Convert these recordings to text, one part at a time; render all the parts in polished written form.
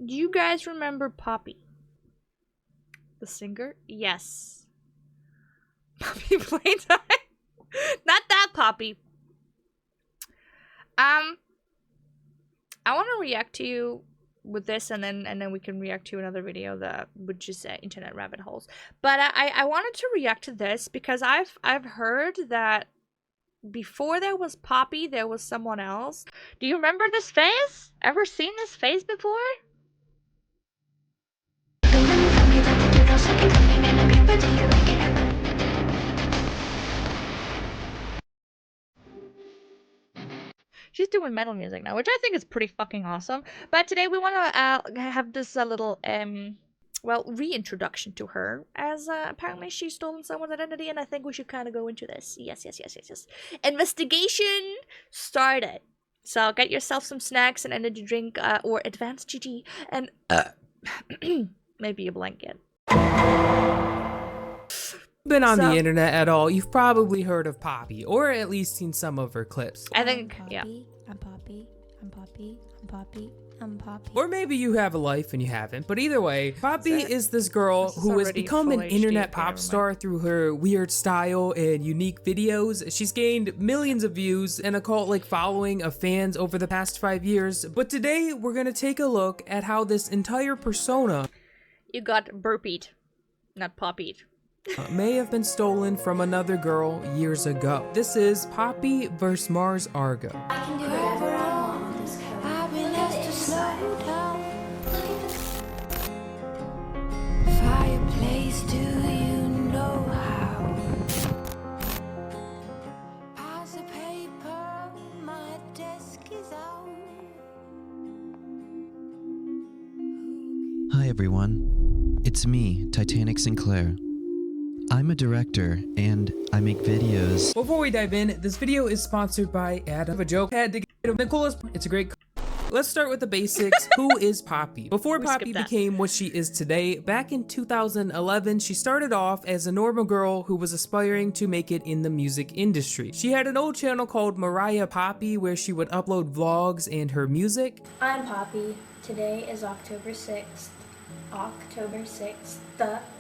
Do you guys remember Poppy? The singer? Yes. Poppy Playtime? Not that Poppy. I want to react to you with this, and then we can react to another video that would just say internet rabbit holes. But I wanted to react to this because I've heard that before there was Poppy, there was someone else. Do you remember this face? Ever seen this face before? She's doing metal music now, which I think is pretty fucking awesome. But today we want to have this little well, reintroduction to her, as apparently she's stolen someone's identity, and I think we should kind of go into this. Yes. Investigation started. So get yourself some snacks, an energy drink, or advanced ChiChi, and maybe a blanket. Been on the internet at all, you've probably heard of Poppy, or at least seen some of her clips. I think, I'm Poppy. Or maybe you have a life and you haven't, but either way, Poppy is this girl who has become an internet pop star through her weird style and unique videos. She's gained millions of views and a cult-like following of fans over the past 5 years, but today we're gonna take a look at how this entire persona— You got burpeed, not poppied. may have been stolen from another girl years ago. This is Poppy vs. Mars Argo. I can do whatever I want. I've been asked to slow down. Fireplace, do you know how? Pass the paper, my desk is out. Hi everyone, it's me, Titanic Sinclair. I'm a director, and I make videos. Before we dive in, this video is sponsored by Adam. A joke had to get the coolest. It's a great. Let's start with the basics. Who is Poppy? Before Poppy became what she is today, back in 2011, she started off as a normal girl who was aspiring to make it in the music industry. She had an old channel called Mariah Poppy where she would upload vlogs and her music. I'm Poppy. Today is October 6th. October 6th.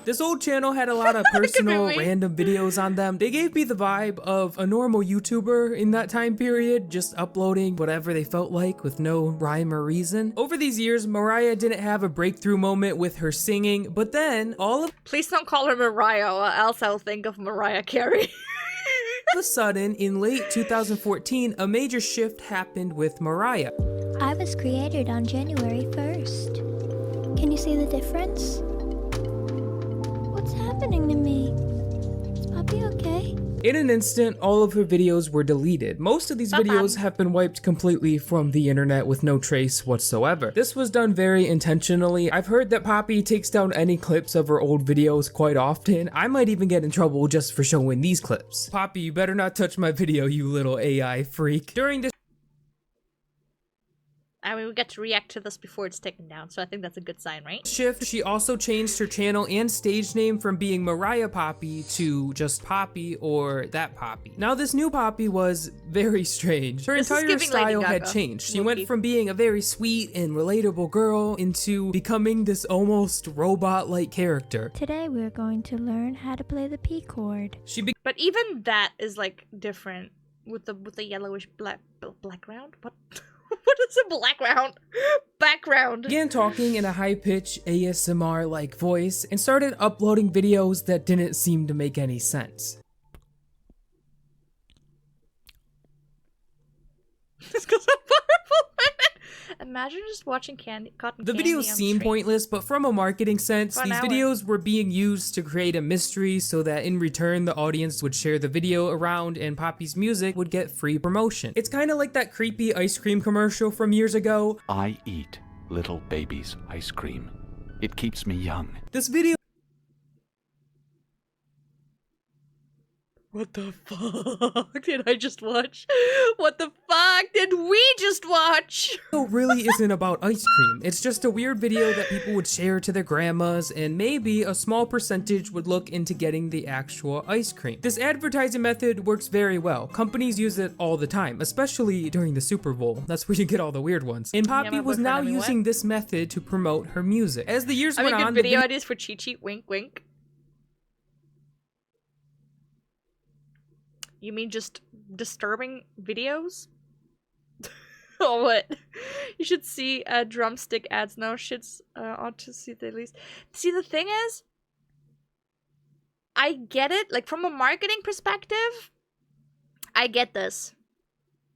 This old channel had a lot of personal random videos on them. They gave me the vibe of a normal YouTuber in that time period, just uploading whatever they felt like with no rhyme or reason. Over these years, Mariah didn't have a breakthrough moment with her singing, but then all of— Please don't call her Mariah, or else I'll think of Mariah Carey. All of a sudden, in late 2014, a major shift happened with Mariah. I was created on January 1st. Can you see the difference? What's happening to me? Is Poppy okay? In an instant, all of her videos were deleted. Most of these videos have been wiped completely from the internet with no trace whatsoever. This was done very intentionally. I've heard that Poppy takes down any clips of her old videos quite often. I might even get in trouble just for showing these clips. Poppy, you better not touch my video, you little AI freak. During this I mean, we get to react to this before it's taken down, so I think that's a good sign, right? shift, she also changed her channel and stage name from being Mariah Poppy to just Poppy or That Poppy. Now, this new Poppy was very strange. Her entire style had changed. She went from being a very sweet and relatable girl into becoming this almost robot-like character. Today we're going to learn how to play the P chord. But even that is like different with the yellowish background. What? What is a background? Began talking in a high-pitched ASMR-like voice and started uploading videos that didn't seem to make any sense. Just because I'm powerful. Imagine just watching cotton candy. The videos seem pointless, but from a marketing sense, these videos were being used to create a mystery so that in return, the audience would share the video around and Poppy's music would get free promotion. It's kind of like that creepy ice cream commercial from years ago. I eat little baby's ice cream. It keeps me young. This video What the fuck did I just watch? What the fuck did we just watch? It really isn't about ice cream. It's just a weird video that people would share to their grandmas, and maybe a small percentage would look into getting the actual ice cream. This advertising method works very well. Companies use it all the time, especially during the Super Bowl. That's where you get all the weird ones. And Poppy was now using this method to promote her music. As the years went on, good video ideas for ChiChi. Wink, wink. You mean just disturbing videos? Oh, what? You should see drumstick ads. No shits ought to see the least. See, the thing is, I get it. Like, from a marketing perspective, I get this.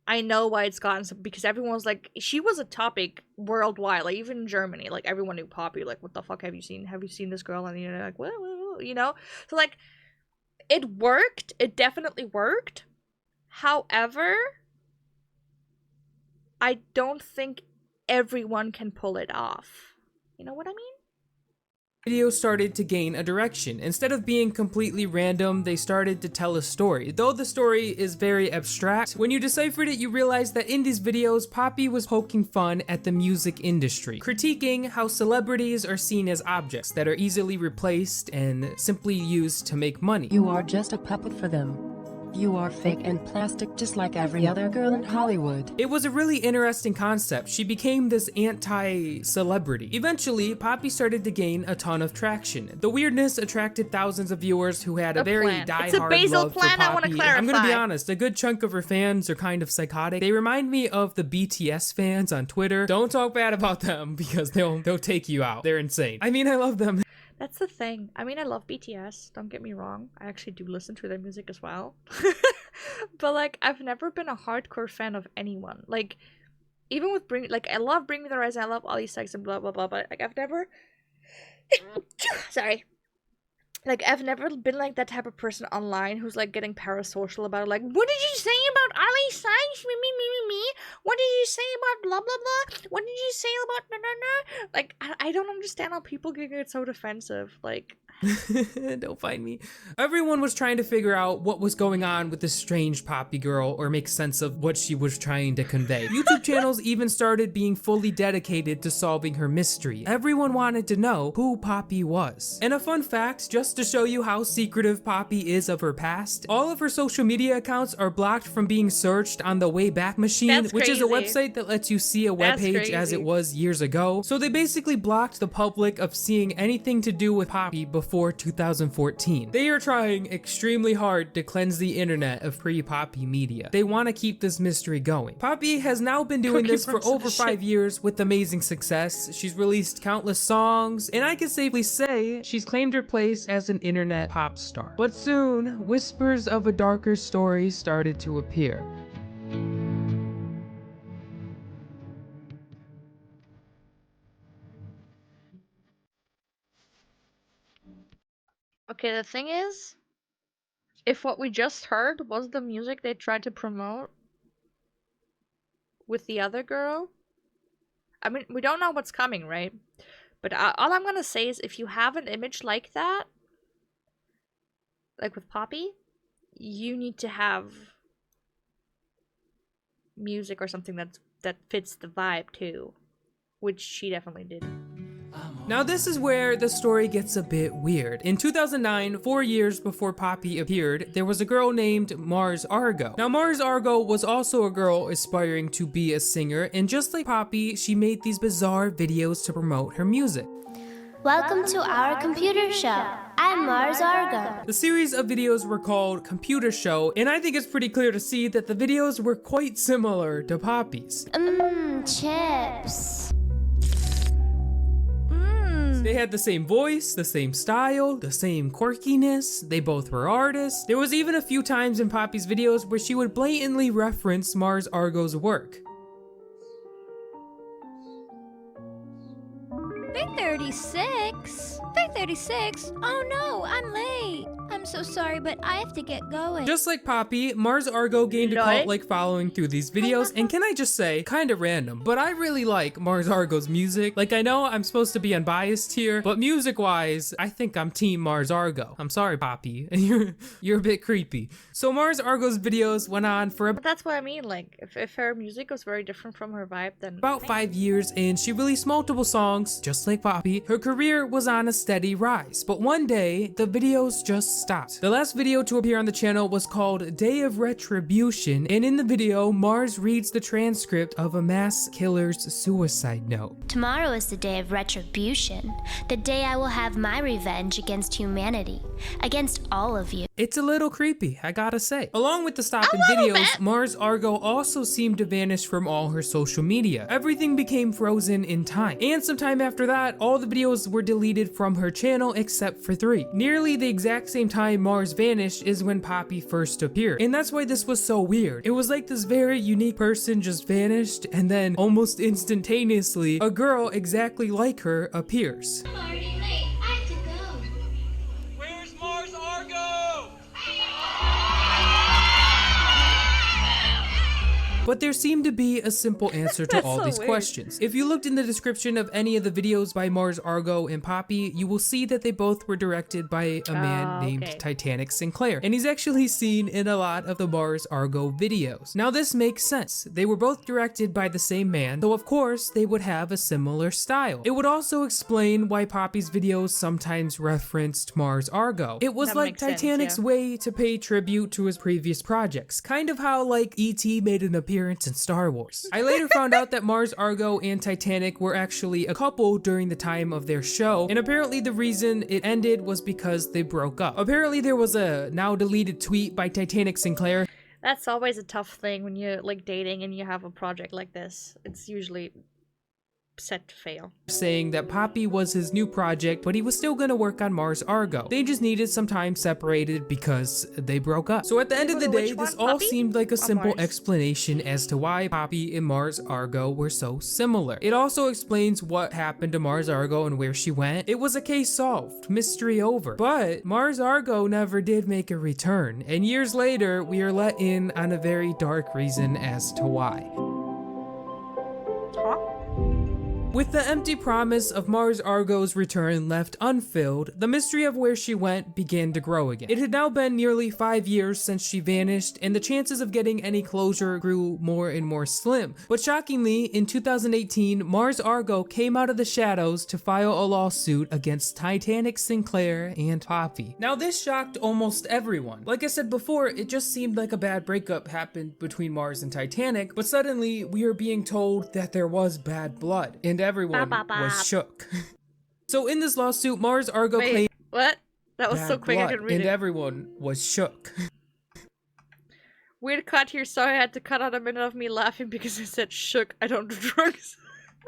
I know why it's gotten so, because everyone was like, she was a topic worldwide, like even in Germany, like everyone knew Poppy. Like, what the fuck have you seen? Have you seen this girl? And you're like, well, you know. So like, it worked. It definitely worked. However, I don't think everyone can pull it off. You know what I mean? Video started to gain a direction. Instead of being completely random, they started to tell a story. Though the story is very abstract, when you deciphered it, you realize that in these videos, Poppy was poking fun at the music industry, critiquing how celebrities are seen as objects that are easily replaced and simply used to make money. You are just a puppet for them. You are fake and plastic just like every other girl in Hollywood. It was a really interesting concept. She became this anti-celebrity. Eventually, Poppy started to gain a ton of traction. The weirdness attracted thousands of viewers who had a very die-hard love for Poppy. I want to clarify. I'm gonna be honest, a good chunk of her fans are kind of psychotic. They remind me of the BTS fans on Twitter. Don't talk bad about them because they'll take you out. They're insane. I mean, I love them. That's the thing. I mean, I love BTS. Don't get me wrong. I actually do listen to their music as well. But, like, I've never been a hardcore fan of anyone. Like, even with I love Bring Me the Horizon. I love all these sex and blah, blah, blah. But, like, I've never... Sorry. Like, I've never been, like, that type of person online who's, like, getting parasocial about, like, what did you say about Ali Sykes? Me. What did you say about blah, blah, blah? What did you say about no? Like, I don't understand how people can get so defensive. Like... Don't find me. Everyone was trying to figure out what was going on with this strange Poppy girl or make sense of what she was trying to convey. YouTube channels even started being fully dedicated to solving her mystery. Everyone wanted to know who Poppy was. And a fun fact, just to show you how secretive Poppy is of her past, all of her social media accounts are blocked from being searched on the Wayback Machine, which is a website that lets you see a webpage as it was years ago. So they basically blocked the public of seeing anything to do with Poppy before 2014. They are trying extremely hard to cleanse the internet of pre-Poppy media. They want to keep this mystery going. Poppy has now been doing this for over 5 years with amazing success. She's released countless songs, and I can safely say she's claimed her place as an internet pop star. But soon, whispers of a darker story started to appear. Okay, the thing is, if what we just heard was the music they tried to promote with the other girl, I mean, we don't know what's coming, right? But all I'm gonna say is if you have an image like that, like with Poppy, you need to have music or something that fits the vibe too, which she definitely did. Now this is where the story gets a bit weird. In 2009, 4 years before Poppy appeared, there was a girl named Mars Argo. Now Mars Argo was also a girl aspiring to be a singer, and just like Poppy, she made these bizarre videos to promote her music. Welcome to our computer show. I'm Mars Argo. The series of videos were called Computer Show, and I think it's pretty clear to see that the videos were quite similar to Poppy's. Chips. They had the same voice, the same style, the same quirkiness. They both were artists. There was even a few times in Poppy's videos where she would blatantly reference Mars Argo's work. Day 36? Day 36? Oh no, I'm late. I'm I'm so sorry, but I have to get going. Just like Poppy, Mars Argo gained a cult-like following through these videos, and can I just say, kinda random, but I really like Mars Argo's music. Like, I know I'm supposed to be unbiased here, but music-wise, I think I'm team Mars Argo. I'm sorry, Poppy, you're a bit creepy. So Mars Argo's videos went on for But that's what I mean, like, if her music was very different from her vibe, then... about 5 years, and she released multiple songs, just like Poppy. Her career was on a steady rise, but one day, the videos just stopped. The last video to appear on the channel was called Day of Retribution, and in the video, Mars reads the transcript of a mass killer's suicide note. Tomorrow is the day of retribution, the day I will have my revenge against humanity, against all of you. It's a little creepy, I gotta say. Along with the stop in videos, Mars Argo also seemed to vanish from all her social media. Everything became frozen in time. And sometime after that, all the videos were deleted from her channel except for 3. Nearly the exact same time Mars vanished is when Poppy first appeared. And that's why this was so weird. It was like this very unique person just vanished, and then almost instantaneously, a girl exactly like her appears. I'm already late. I have to go. Where's Mars Argo? But there seemed to be a simple answer to all so these weird. questions. If you looked in the description of any of the videos by Mars Argo and Poppy, you will see that they both were directed by a man named Titanic Sinclair, and he's actually seen in a lot of the Mars Argo videos. Now this makes sense. They were both directed by the same man, so of course they would have a similar style. It would also explain why Poppy's videos sometimes referenced Mars Argo. It was That like makes sense, Titanic's yeah. way to pay tribute to his previous projects, kind of how like E.T. made an appearance in Star Wars. I later found out that Mars Argo and Titanic were actually a couple during the time of their show, and apparently the reason it ended was because they broke up. Apparently there was a now deleted tweet by Titanic Sinclair. That's always a tough thing when you're, like, dating and you have a project like this. It's usually set to fail. Saying that Poppy was his new project, but he was still gonna work on Mars Argo. They just needed some time separated because they broke up. So at the end of the day, Which this one, all Poppy? seemed like a Or simple Mars? explanation as to why Poppy and Mars Argo were so similar. It also explains what happened to Mars Argo and where she went. It was a case solved, mystery over. But Mars Argo never did make a return, and years later, we are let in on a very dark reason as to why. With the empty promise of Mars Argo's return left unfilled, the mystery of where she went began to grow again. It had now been nearly 5 years since she vanished, and the chances of getting any closure grew more and more slim. But shockingly, in 2018, Mars Argo came out of the shadows to file a lawsuit against Titanic Sinclair and Poppy. Now this shocked almost everyone. Like I said before, it just seemed like a bad breakup happened between Mars and Titanic, but suddenly we are being told that there was bad blood, and everyone was shook. So in this lawsuit, Mars Argo claimed What? That was so bad quick I blood, couldn't read and it. everyone was shook. Weird cut here, sorry I had to cut out a minute of me laughing because I said shook, I don't do drugs.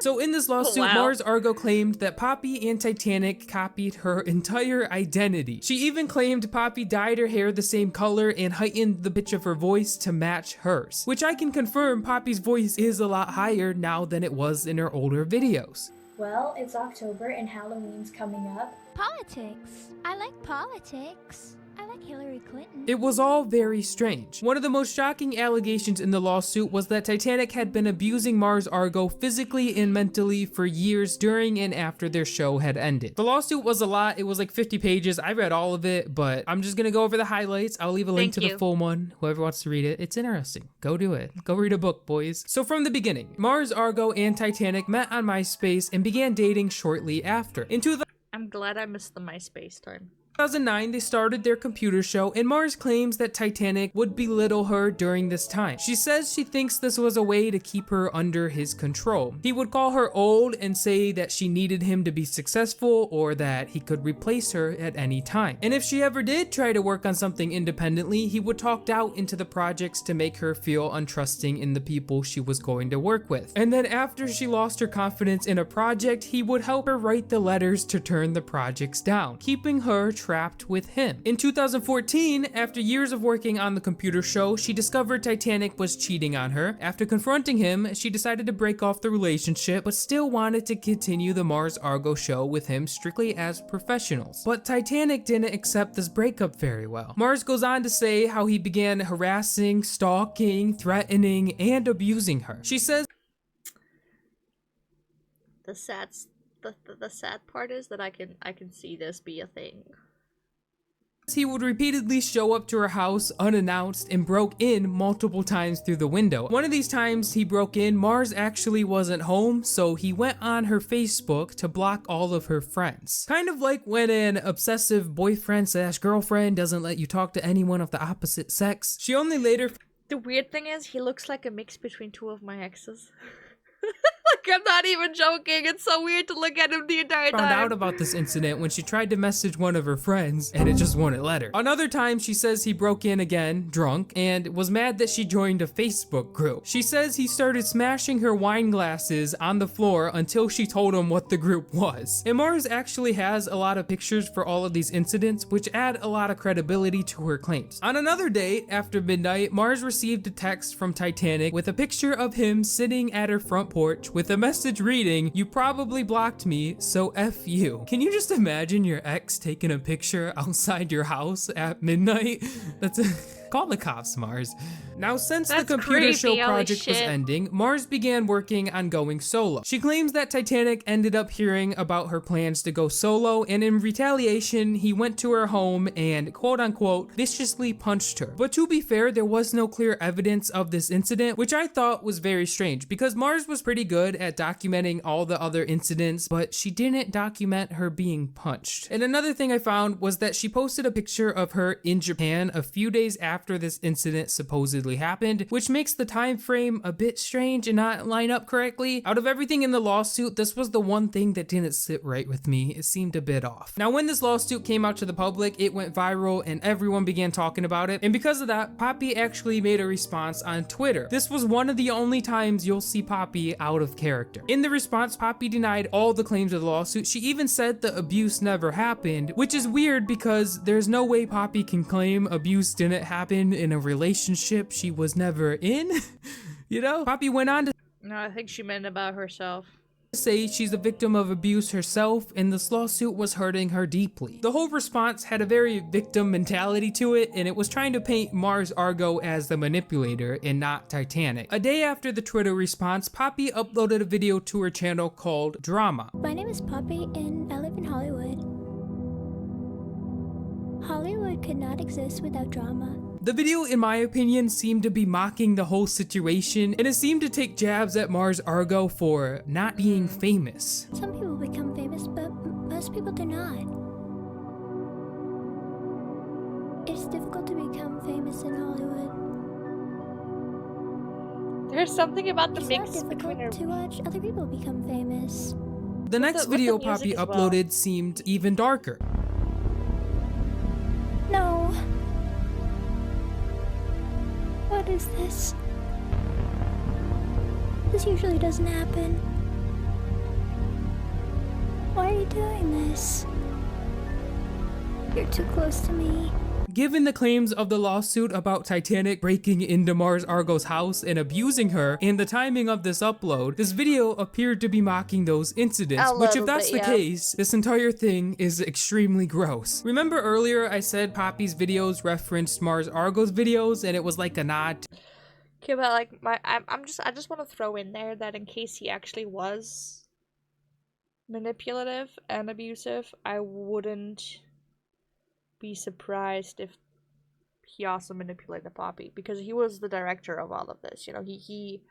So in this lawsuit, wow. Mars Argo claimed that Poppy and Titanic copied her entire identity. She even claimed Poppy dyed her hair the same color and heightened the pitch of her voice to match hers. Which I can confirm Poppy's voice is a lot higher now than it was in her older videos. Well, it's October and Halloween's coming up. Politics. I like politics. I like Hillary Clinton. It was all very strange. One of the most shocking allegations in the lawsuit was that Titanic had been abusing Mars Argo physically and mentally for years during and after their show had ended. The lawsuit was a lot. It was like 50 pages. I read all of it, but I'm just gonna go over the highlights. I'll leave a link to the full one. Whoever wants to read it, it's interesting. Go do it. Go read a book, boys. So from the beginning, Mars Argo and Titanic met on MySpace and began dating shortly after. I'm glad I missed the MySpace time. 2009, they started their computer show, and Mars claims that Titanic would belittle her during this time. She says she thinks this was a way to keep her under his control. He would call her old and say that she needed him to be successful or that he could replace her at any time. And if she ever did try to work on something independently, he would talk doubt into the projects to make her feel untrusting in the people she was going to work with. And then after she lost her confidence in a project, he would help her write the letters to turn the projects down, keeping her trapped with him. In 2014, after years of working on the computer show, she discovered Titanic was cheating on her. After confronting him, she decided to break off the relationship, but still wanted to continue the Mars Argo show with him strictly as professionals. But Titanic didn't accept this breakup very well. Mars goes on to say how he began harassing, stalking, threatening, and abusing her. She says, the sad part is that I can see this be a thing. He would repeatedly show up to her house unannounced and broke in multiple times through the window. One of these times he broke in, Mars actually wasn't home, so he went on her Facebook to block all of her friends. Kind of like when an obsessive boyfriend/girlfriend doesn't let you talk to anyone of the opposite sex. She only later... The weird thing is, he looks like a mix between two of my exes. Like, I'm not even joking. It's so weird to look at him the entire time. Found out about this incident when she tried to message one of her friends and it just wouldn't let her. Another time, she says he broke in again, drunk, and was mad that she joined a Facebook group. She says he started smashing her wine glasses on the floor until she told him what the group was. And Mars actually has a lot of pictures for all of these incidents, which add a lot of credibility to her claims. On another day, after midnight, Mars received a text from Titanic with a picture of him sitting at her front porch with a message reading, "You probably blocked me, so F you." Can you just imagine your ex taking a picture outside your house at midnight? That's call the cops, Mars. Now, since the computer show project was ending, Mars began working on going solo. She claims that Titanic ended up hearing about her plans to go solo, and in retaliation, he went to her home and quote-unquote viciously punched her. But to be fair, there was no clear evidence of this incident, which I thought was very strange because Mars was pretty good at documenting all the other incidents, but she didn't document her being punched. And another thing I found was that she posted a picture of her in Japan a few days after this incident supposedly happened, which makes the time frame a bit strange and not line up correctly. Out of everything in the lawsuit, this was the one thing that didn't sit right with me. It seemed a bit off. Now, when this lawsuit came out to the public, it went viral and everyone began talking about it. And because of that, Poppy actually made a response on Twitter. This was one of the only times you'll see Poppy out of character. In the response, Poppy denied all the claims of the lawsuit. She even said the abuse never happened, which is weird because there's no way Poppy can claim abuse didn't happen in a relationship she was never in. You know? Poppy went on to No, I think she meant about herself. Say she's a victim of abuse herself and this lawsuit was hurting her deeply. The whole response had a very victim mentality to it, and it was trying to paint Mars Argo as the manipulator and not Titanic. A day after the Twitter response, Poppy uploaded a video to her channel called Drama. My name is Poppy and I live in Hollywood. Hollywood could not exist without drama. The video, in my opinion, seemed to be mocking the whole situation, and it seemed to take jabs at Mars Argo for not being famous. Some people become famous, but most people do not. It's difficult to become famous in Hollywood. There's something about the It's mix not between her. difficult to watch other people become famous. The next video with the Poppy music as well. uploaded seemed even darker. No. What is this? This usually doesn't happen. Why are you doing this? You're too close to me. Given the claims of the lawsuit about Titanic breaking into Mars Argo's house and abusing her, and the timing of this upload, this video appeared to be mocking those incidents, which if that's the case, this entire thing is extremely gross. Remember earlier I said Poppy's videos referenced Mars Argo's videos and it was like a nod? Okay, but like I just want to throw in there that in case he actually was manipulative and abusive, I wouldn't be surprised if he also manipulated Poppy, because he was the director of all of this. You know, he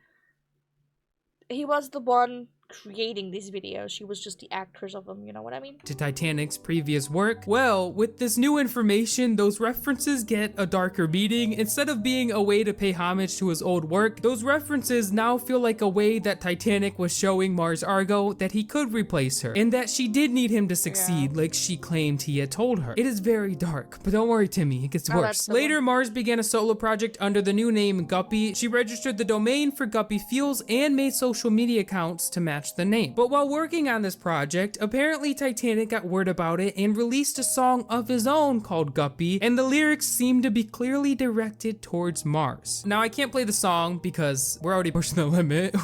was the one creating these videos. She was just the actress of them, you know what I mean? To Titanic's previous work. Well, with this new information, those references get a darker meaning. Instead of being a way to pay homage to his old work, those references now feel like a way that Titanic was showing Mars Argo that he could replace her, and that she did need him to succeed like she claimed he had told her. It is very dark, but don't worry, Timmy, it gets worse. Later, Mars began a solo project under the new name Guppy. She registered the domain for Guppy Fuels and made social media accounts to match match the name. But while working on this project, apparently Titanic got word about it and released a song of his own called Guppy, and the lyrics seem to be clearly directed towards Mars. Now I can't play the song because we're already pushing the limit.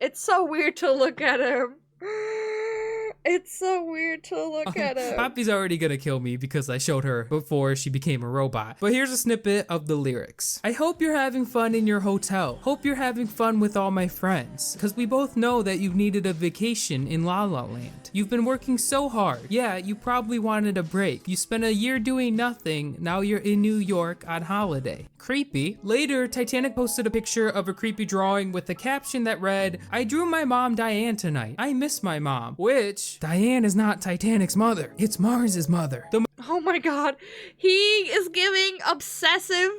It's so weird to look at him. It's so weird to look at him. Poppy's already gonna kill me because I showed her before she became a robot. But here's a snippet of the lyrics. I hope you're having fun in your hotel. Hope you're having fun with all my friends. Cause we both know that you've needed a vacation in La La Land. You've been working so hard. Yeah, you probably wanted a break. You spent a year doing nothing. Now you're in New York on holiday. Creepy. Later, Titanic posted a picture of a creepy drawing with a caption that read, I drew my mom Diane tonight. I miss my mom. Which, Diane is not Titanic's mother. It's Mars's mother. Oh my god. He is giving obsessive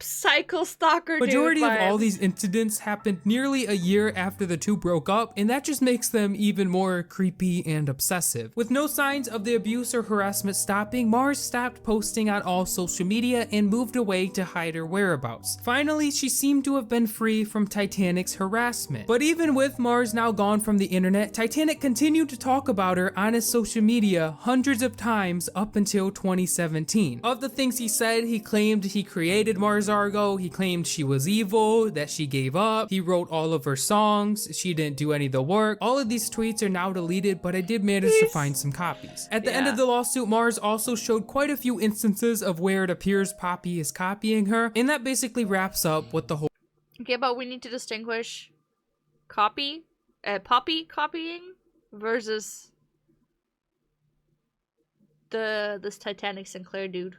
psycho stalker Majority dude of all vibes. these incidents happened nearly a year after the two broke up, and that just makes them even more creepy and obsessive. With no signs of the abuse or harassment stopping, Mars stopped posting on all social media and moved away to hide her whereabouts. Finally, she seemed to have been free from Titanic's harassment. But even with Mars now gone from the internet, Titanic continued to talk about her on his social media hundreds of times up until 2017. Of the things he said, he claimed he created Mars Argo, he claimed she was evil, that she gave up, he wrote all of her songs, she didn't do any of the work. All of these tweets are now deleted, but I did manage to find some copies. At the end of the lawsuit, Mars also showed quite a few instances of where it appears Poppy is copying her, and that basically wraps up what the whole— Okay, but we need to distinguish Poppy copying versus this Titanic Sinclair dude.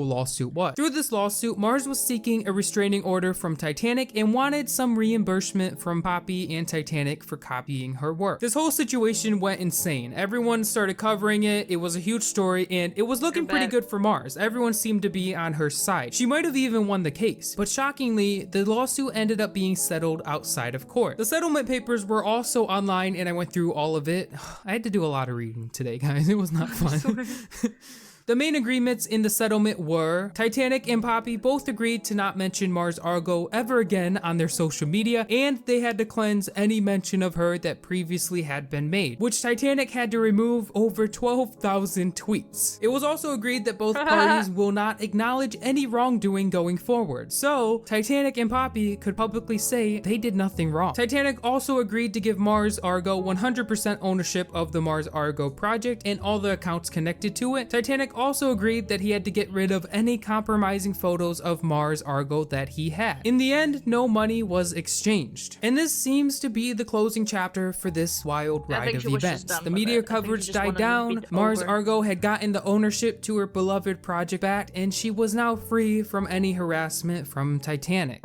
lawsuit was. Through this lawsuit, Mars was seeking a restraining order from Titanic and wanted some reimbursement from Poppy and Titanic for copying her work. This whole situation went insane. Everyone started covering it. It was a huge story and it was looking pretty good for Mars. Everyone seemed to be on her side. She might have even won the case, but shockingly, the lawsuit ended up being settled outside of court. The settlement papers were also online and I went through all of it. I had to do a lot of reading today, guys. It was not fun. The main agreements in the settlement were Titanic and Poppy both agreed to not mention Mars Argo ever again on their social media, and they had to cleanse any mention of her that previously had been made, which Titanic had to remove over 12,000 tweets. It was also agreed that both parties will not acknowledge any wrongdoing going forward, so Titanic and Poppy could publicly say they did nothing wrong. Titanic also agreed to give Mars Argo 100% ownership of the Mars Argo project and all the accounts connected to it. Titanic also agreed that he had to get rid of any compromising photos of Mars Argo that he had. In the end, no money was exchanged. And this seems to be the closing chapter for this wild ride of events. The media coverage died down, Mars Argo had gotten the ownership to her beloved project back, and she was now free from any harassment from Titanic.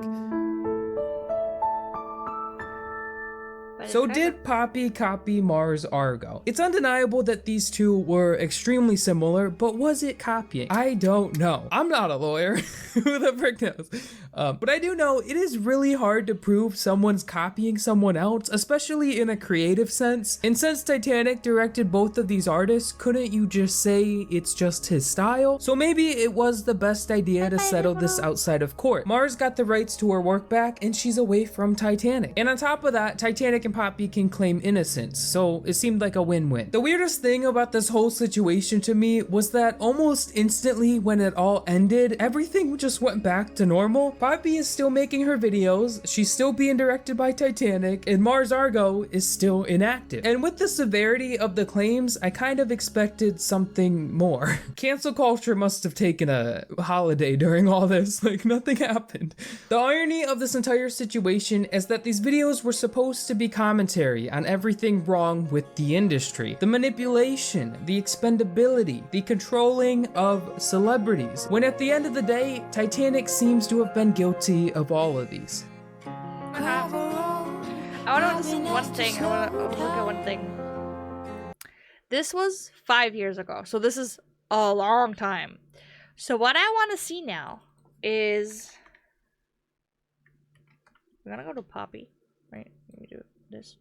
So did Poppy copy Mars Argo? It's undeniable that these two were extremely similar, but was it copying? I don't know. I'm not a lawyer. Who the frick knows? But I do know it is really hard to prove someone's copying someone else, especially in a creative sense. And since Titanic directed both of these artists, couldn't you just say it's just his style? So maybe it was the best idea to settle this outside of court. Mars got the rights to her work back and she's away from Titanic. And on top of that, Titanic and Poppy can claim innocence, so it seemed like a win-win. The weirdest thing about this whole situation to me was that almost instantly when it all ended, everything just went back to normal. Poppy is still making her videos, she's still being directed by Titanic, and Mars Argo is still inactive. And with the severity of the claims, I kind of expected something more. Cancel culture must have taken a holiday during all this, like nothing happened. The irony of this entire situation is that these videos were supposed to be commentary on everything wrong with the industry. The manipulation, the expendability, the controlling of celebrities. When at the end of the day, Titanic seems to have been guilty of all of these. I want to listen to one thing. I want to look at one thing. This was 5 years ago, so this is a long time. So what I want to see now is we're gonna go to Poppy, right? Let me do this.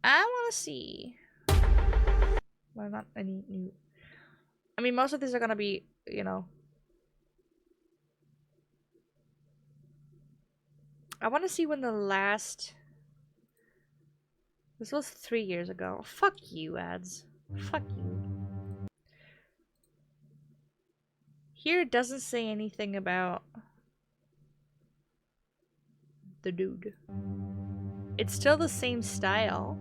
I want to see. Well, not any new. I mean, most of these are gonna be, you know. I want to see when the last... This was 3 years ago. Fuck you, ads. Fuck you. Here it doesn't say anything about the dude. It's still the same style.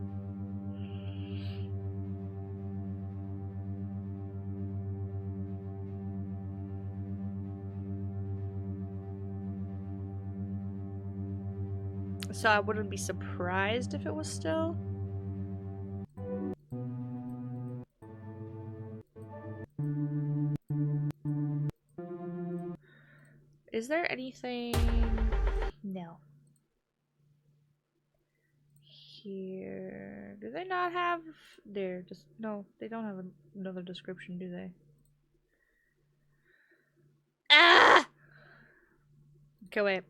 So I wouldn't be surprised if it was still. Is there anything? No. Here. Do they not have there? Just no, they don't have another description, do they? Ah! Okay, wait.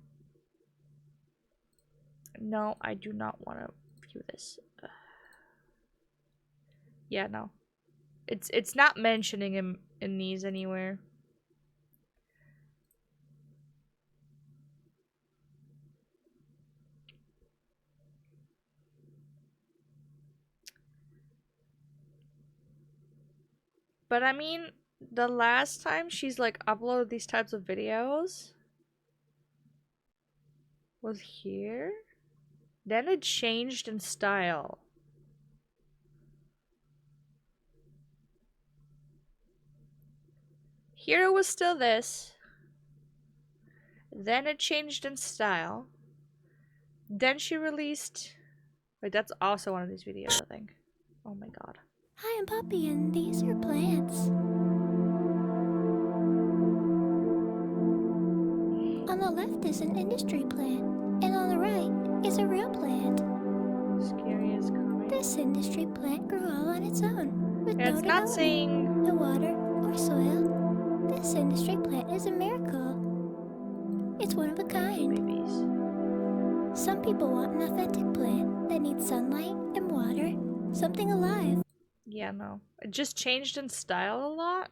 No, I do not want to view this. Yeah, no. It's not mentioning him in these anywhere. But I mean, the last time she's like uploaded these types of videos was here. Then it changed in style. Here it was still this. Then it changed in style. Then she released... Wait, that's also one of these videos, I think. Oh my god. Hi, I'm Poppy, and these are plants. On the left is an industry plant, and on the right is a real plant. Scary as coming. This industry plant grew all on its own, with no It's not saying... the water or soil. This industry plant is a miracle. It's one of a kind. Babies. Some people want an authentic plant that needs sunlight and water, something alive. Yeah, no. It just changed in style a lot.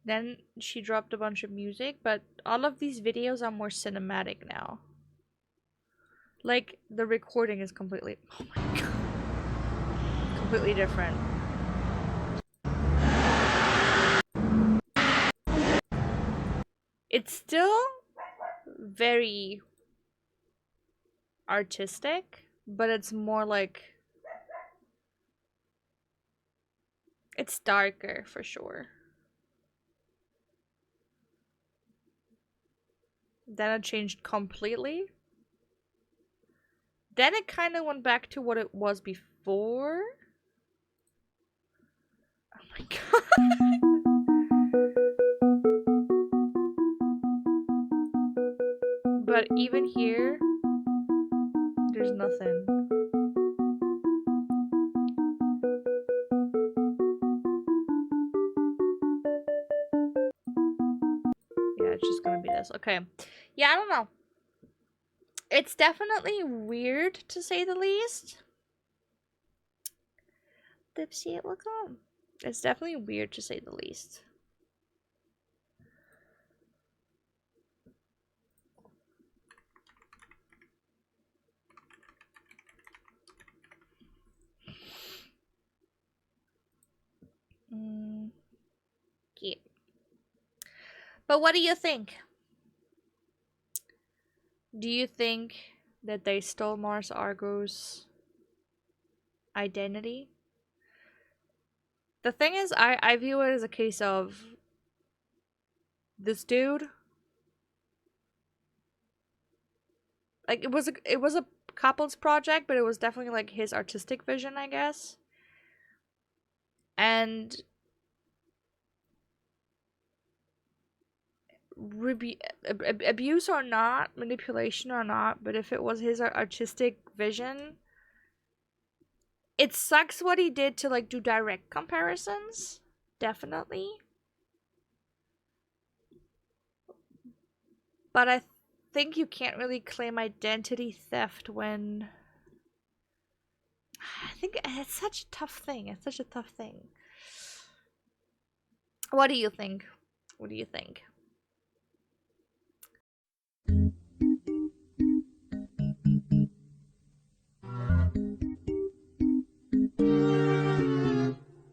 Then she dropped a bunch of music, but all of these videos are more cinematic now. Like, the recording is completely... Oh my god. Completely different. It's still very artistic, but it's more like... It's darker, for sure. Then it changed completely. Then it kind of went back to what it was before. Oh my god. But even here, there's nothing. Yeah, it's just gonna be this. Okay. Yeah, I don't know. It's definitely weird, to say the least. Dipsy, it look on. It's definitely weird, to say the least. Yeah. But what do you think? Do you think that they stole Mars Argo's identity? The thing is, I view it as a case of this dude. Like, it was a couple's project, but it was definitely like his artistic vision, I guess. And abuse or not, manipulation or not, but if it was his artistic vision, it sucks what he did to like do direct comparisons, definitely. But I think you can't really claim identity theft when... I think it's such a tough thing. It's such a tough thing. What do you think? What do you think?